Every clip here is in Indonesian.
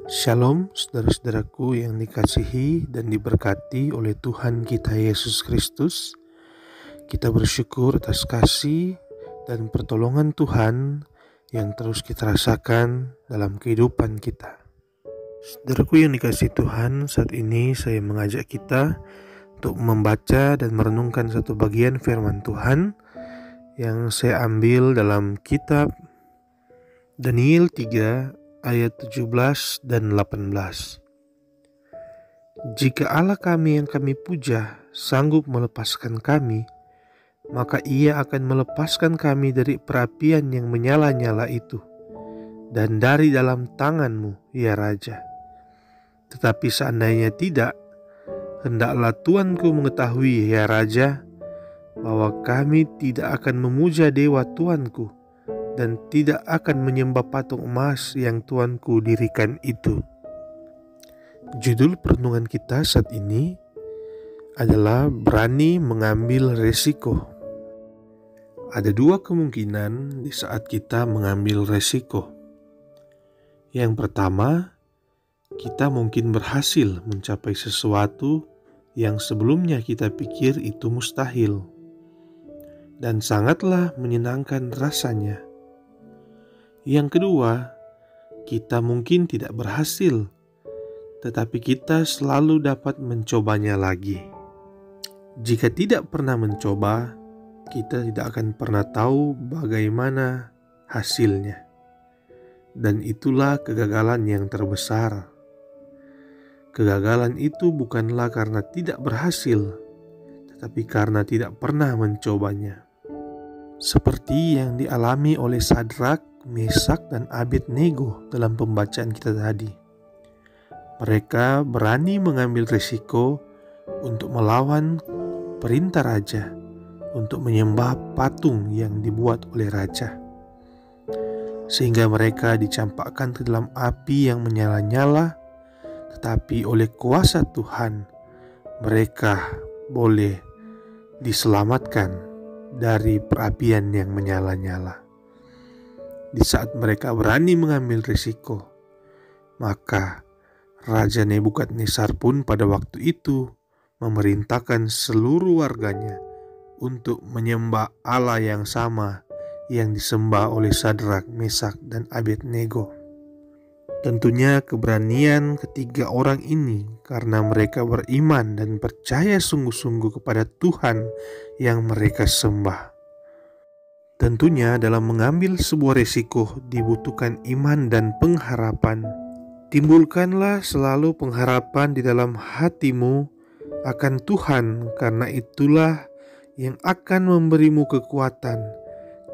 Shalom saudara-saudaraku yang dikasihi dan diberkati oleh Tuhan kita Yesus Kristus. Kita bersyukur atas kasih dan pertolongan Tuhan yang terus kita rasakan dalam kehidupan kita. Saudaraku yang dikasihi Tuhan, saat ini saya mengajak kita untuk membaca dan merenungkan satu bagian firman Tuhan yang saya ambil dalam kitab Daniel 3 ayat 17 dan 18. Jika Allah kami yang kami puja sanggup melepaskan kami, maka Ia akan melepaskan kami dari perapian yang menyala-nyala itu dan dari dalam tangan-Mu, ya Raja. Tetapi seandainya tidak, hendaklah Tuanku mengetahui, ya Raja, bahwa kami tidak akan memuja dewa Tuanku dan tidak akan menyembah patung emas yang Tuanku dirikan itu. Judul perenungan kita saat ini adalah berani mengambil resiko. Ada dua kemungkinan di saat kita mengambil resiko. Yang pertama, kita mungkin berhasil mencapai sesuatu yang sebelumnya kita pikir itu mustahil, dan sangatlah menyenangkan rasanya. Yang kedua, kita mungkin tidak berhasil, tetapi kita selalu dapat mencobanya lagi. Jika tidak pernah mencoba, kita tidak akan pernah tahu bagaimana hasilnya. Dan itulah kegagalan yang terbesar. Kegagalan itu bukanlah karena tidak berhasil, tetapi karena tidak pernah mencobanya. Seperti yang dialami oleh Sadrak, Mesak, dan Abednego dalam pembacaan kita tadi. Mereka berani mengambil risiko untuk melawan perintah raja, untuk menyembah patung yang dibuat oleh raja. Sehingga mereka dicampakkan ke dalam api yang menyala-nyala, tetapi oleh kuasa Tuhan, mereka boleh diselamatkan dari perapian yang menyala-nyala. Di saat mereka berani mengambil risiko, maka Raja Nebukadnezar pun pada waktu itu memerintahkan seluruh warganya untuk menyembah Allah yang sama yang disembah oleh Sadrak, Mesak, dan Abednego. Tentunya keberanian ketiga orang ini karena mereka beriman dan percaya sungguh-sungguh kepada Tuhan yang mereka sembah. Tentunya dalam mengambil sebuah risiko dibutuhkan iman dan pengharapan. Timbulkanlah selalu pengharapan di dalam hatimu akan Tuhan, karena itulah yang akan memberimu kekuatan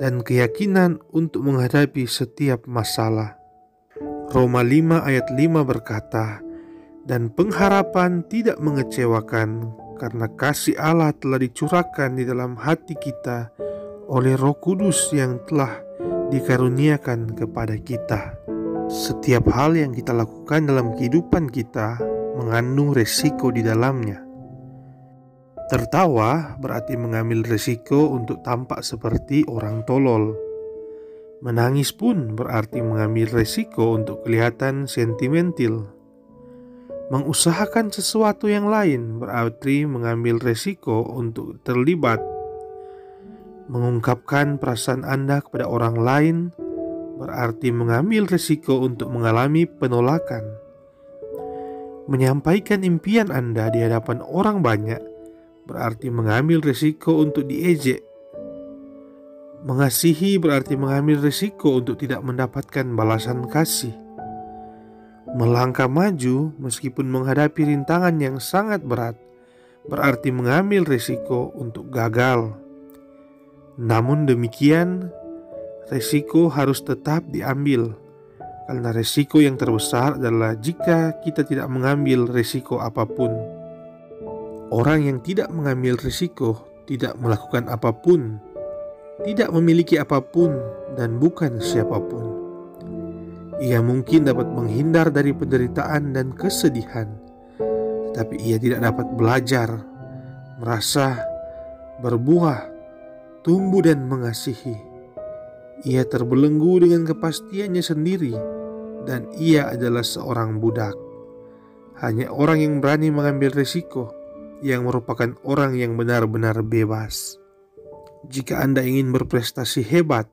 dan keyakinan untuk menghadapi setiap masalah. Roma 5 ayat 5 berkata, "Dan pengharapan tidak mengecewakan, karena kasih Allah telah dicurahkan di dalam hati kita oleh Roh Kudus yang telah dikaruniakan kepada kita." Setiap hal yang kita lakukan dalam kehidupan kita mengandung resiko di dalamnya. Tertawa berarti mengambil resiko untuk tampak seperti orang tolol. Menangis pun berarti mengambil resiko untuk kelihatan sentimental. Mengusahakan sesuatu yang lain berarti mengambil resiko untuk terlibat. Mengungkapkan perasaan Anda kepada orang lain berarti mengambil resiko untuk mengalami penolakan. Menyampaikan impian Anda di hadapan orang banyak berarti mengambil resiko untuk diejek. Mengasihi berarti mengambil resiko untuk tidak mendapatkan balasan kasih. Melangkah maju meskipun menghadapi rintangan yang sangat berat berarti mengambil resiko untuk gagal. Namun demikian, resiko harus tetap diambil, karena resiko yang terbesar adalah jika kita tidak mengambil resiko apapun. Orang yang tidak mengambil resiko tidak melakukan apapun, tidak memiliki apapun, dan bukan siapapun. Ia mungkin dapat menghindar dari penderitaan dan kesedihan, tetapi ia tidak dapat belajar, merasa, berbuah, tumbuh dan mengasihi. Ia terbelenggu dengan kepastiannya sendiri dan ia adalah seorang budak. Hanya orang yang berani mengambil risiko yang merupakan orang yang benar-benar bebas. Jika Anda ingin berprestasi hebat,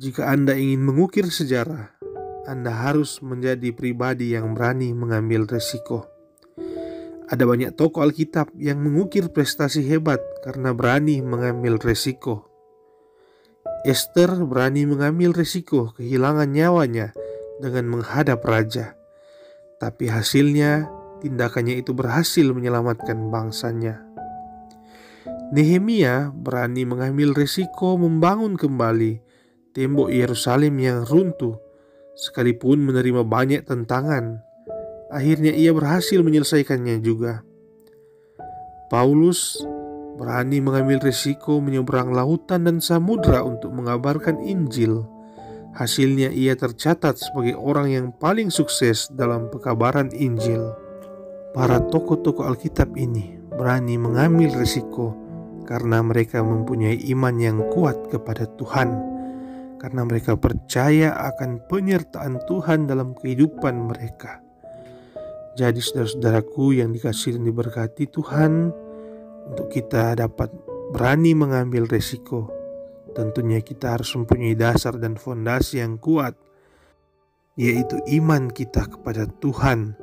jika Anda ingin mengukir sejarah, Anda harus menjadi pribadi yang berani mengambil risiko. Ada banyak tokoh Alkitab yang mengukir prestasi hebat karena berani mengambil risiko. Esther berani mengambil risiko kehilangan nyawanya dengan menghadap raja. Tapi hasilnya, tindakannya itu berhasil menyelamatkan bangsanya. Nehemia berani mengambil risiko membangun kembali tembok Yerusalem yang runtuh, sekalipun menerima banyak tantangan. Akhirnya ia berhasil menyelesaikannya juga. Paulus berani mengambil risiko menyeberang lautan dan samudra untuk mengabarkan Injil. Hasilnya ia tercatat sebagai orang yang paling sukses dalam pekabaran Injil. Para tokoh-tokoh Alkitab ini berani mengambil risiko karena mereka mempunyai iman yang kuat kepada Tuhan, karena mereka percaya akan penyertaan Tuhan dalam kehidupan mereka. Jadi saudara-saudaraku yang dikasihi dan diberkati Tuhan, untuk kita dapat berani mengambil risiko, tentunya kita harus mempunyai dasar dan fondasi yang kuat, yaitu iman kita kepada Tuhan.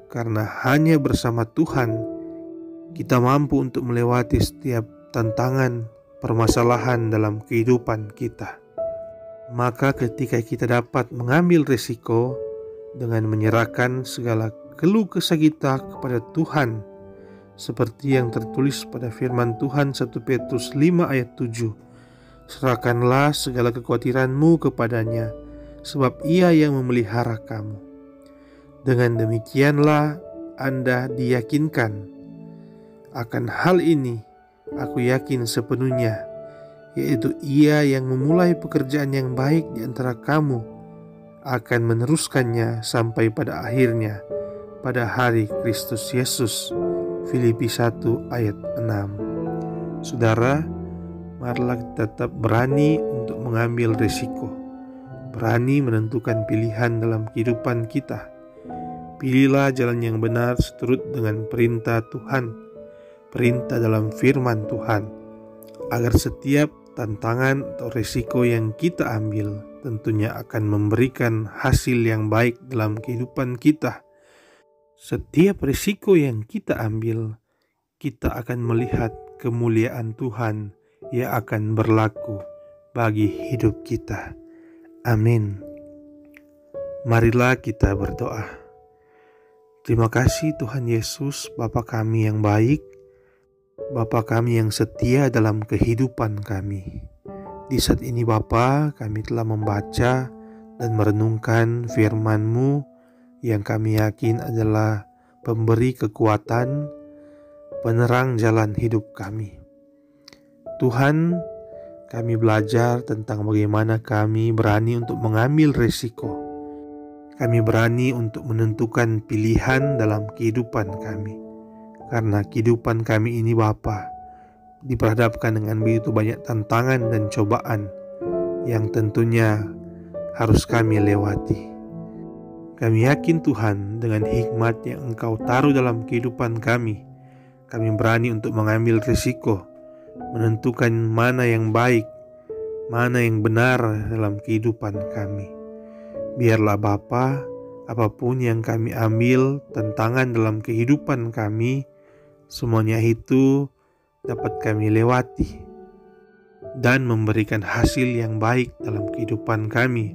Karena hanya bersama Tuhan kita mampu untuk melewati setiap tantangan, permasalahan dalam kehidupan kita. Maka ketika kita dapat mengambil risiko dengan menyerahkan segala keluh kesah kita kepada Tuhan, seperti yang tertulis pada firman Tuhan 1 Petrus 5 ayat 7, serahkanlah segala kekhawatiranmu kepadanya, sebab ia yang memelihara kamu. Dengan demikianlah Anda diyakinkan. Akan hal ini aku yakin sepenuhnya, yaitu ia yang memulai pekerjaan yang baik di antara kamu akan meneruskannya sampai pada akhirnya pada hari Kristus Yesus. Filipi 1 ayat 6. Saudara, marilah kita tetap berani untuk mengambil risiko, berani menentukan pilihan dalam kehidupan kita. Pilihlah jalan yang benar seturut dengan perintah Tuhan, perintah dalam firman Tuhan, agar setiap tantangan atau risiko yang kita ambil tentunya akan memberikan hasil yang baik dalam kehidupan kita. Setiap risiko yang kita ambil, kita akan melihat kemuliaan Tuhan yang akan berlaku bagi hidup kita. Amin. Marilah kita berdoa. Terima kasih Tuhan Yesus, Bapa kami yang baik, Bapa kami yang setia dalam kehidupan kami. Di saat ini Bapa, kami telah membaca dan merenungkan firman-Mu yang kami yakin adalah pemberi kekuatan, penerang jalan hidup kami. Tuhan, kami belajar tentang bagaimana kami berani untuk mengambil risiko. Kami berani untuk menentukan pilihan dalam kehidupan kami. Karena kehidupan kami ini Bapa, diperhadapkan dengan begitu banyak tantangan dan cobaan yang tentunya harus kami lewati. Kami yakin Tuhan, dengan hikmat yang Engkau taruh dalam kehidupan kami berani untuk mengambil risiko, menentukan mana yang baik, mana yang benar dalam kehidupan kami. Biarlah Bapa, apapun yang kami ambil, tantangan dalam kehidupan kami, semuanya itu dapat kami lewati dan memberikan hasil yang baik dalam kehidupan kami.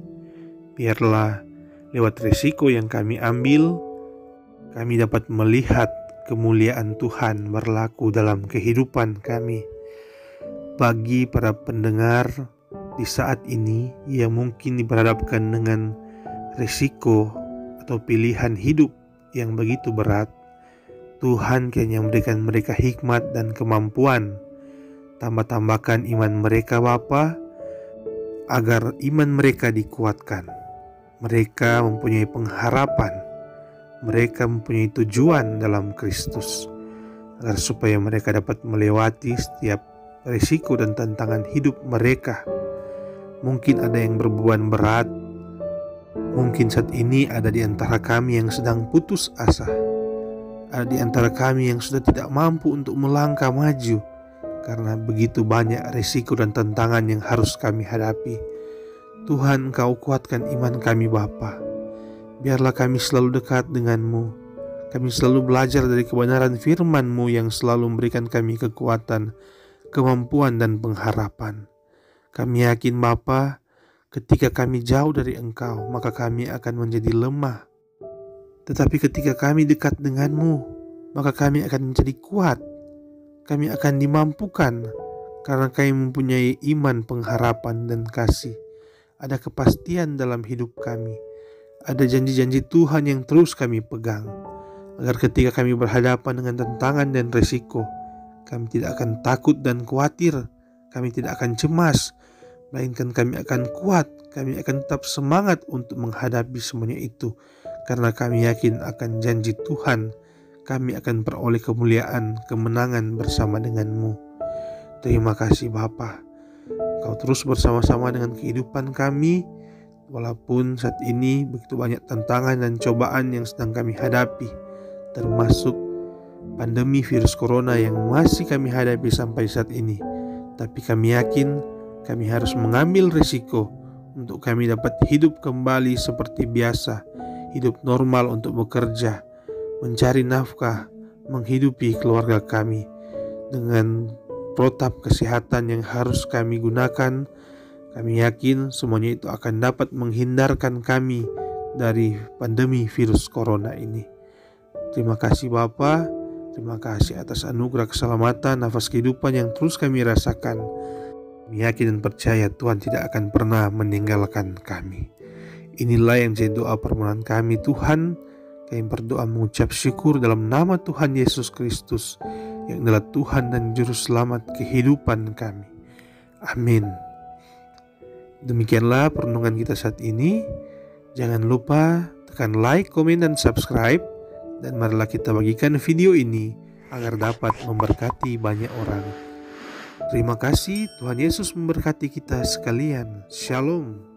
Biarlah lewat risiko yang kami ambil, kami dapat melihat kemuliaan Tuhan berlaku dalam kehidupan kami. Bagi para pendengar di saat ini yang mungkin diperhadapkan dengan risiko atau pilihan hidup yang begitu berat, Tuhan kiranya memberikan mereka hikmat dan kemampuan. Tambah-tambahkan iman mereka Bapa, agar iman mereka dikuatkan. Mereka mempunyai pengharapan, mereka mempunyai tujuan dalam Kristus, agar supaya mereka dapat melewati setiap risiko dan tantangan hidup mereka. Mungkin ada yang berbeban berat, Mungkin saat ini ada di antara kami yang sedang putus asa. Ada di antara kami yang sudah tidak mampu untuk melangkah maju karena begitu banyak risiko dan tantangan yang harus kami hadapi. Tuhan, Engkau kuatkan iman kami Bapa. Biarlah kami selalu dekat dengan-Mu. Kami selalu belajar dari kebenaran firman-Mu yang selalu memberikan kami kekuatan, kemampuan dan pengharapan. Kami yakin Bapa, ketika kami jauh dari Engkau, maka kami akan menjadi lemah. Tetapi ketika kami dekat dengan-Mu, maka kami akan menjadi kuat. Kami akan dimampukan karena kami mempunyai iman, pengharapan dan kasih. Ada kepastian dalam hidup kami. Ada janji-janji Tuhan yang terus kami pegang. Agar ketika kami berhadapan dengan tantangan dan risiko, kami tidak akan takut dan khawatir. Kami tidak akan cemas, melainkan kami akan kuat. Kami akan tetap semangat untuk menghadapi semuanya itu. Karena kami yakin akan janji Tuhan, kami akan peroleh kemuliaan, kemenangan bersama dengan-Mu. Terima kasih Bapa. Kau terus bersama-sama dengan kehidupan kami, walaupun saat ini begitu banyak tantangan dan cobaan yang sedang kami hadapi, termasuk pandemi virus corona yang masih kami hadapi sampai saat ini. Tapi kami yakin kami harus mengambil risiko untuk kami dapat hidup kembali seperti biasa, hidup normal untuk bekerja, mencari nafkah, menghidupi keluarga kami dengan protap kesehatan yang harus kami gunakan. Kami yakin semuanya itu akan dapat menghindarkan kami dari pandemi virus corona ini. Terima kasih Bapa, terima kasih atas anugerah keselamatan, nafas kehidupan yang terus kami rasakan. Kami yakin dan percaya Tuhan tidak akan pernah meninggalkan kami. Inilah yang jadi doa permohonan kami Tuhan. Kami berdoa mengucap syukur dalam nama Tuhan Yesus Kristus, yang adalah Tuhan dan Juru Selamat kehidupan kami. Amin. Demikianlah perenungan kita saat ini. Jangan lupa tekan like, komen, dan subscribe. Dan marilah kita bagikan video ini agar dapat memberkati banyak orang. Terima kasih, Tuhan Yesus memberkati kita sekalian. Shalom.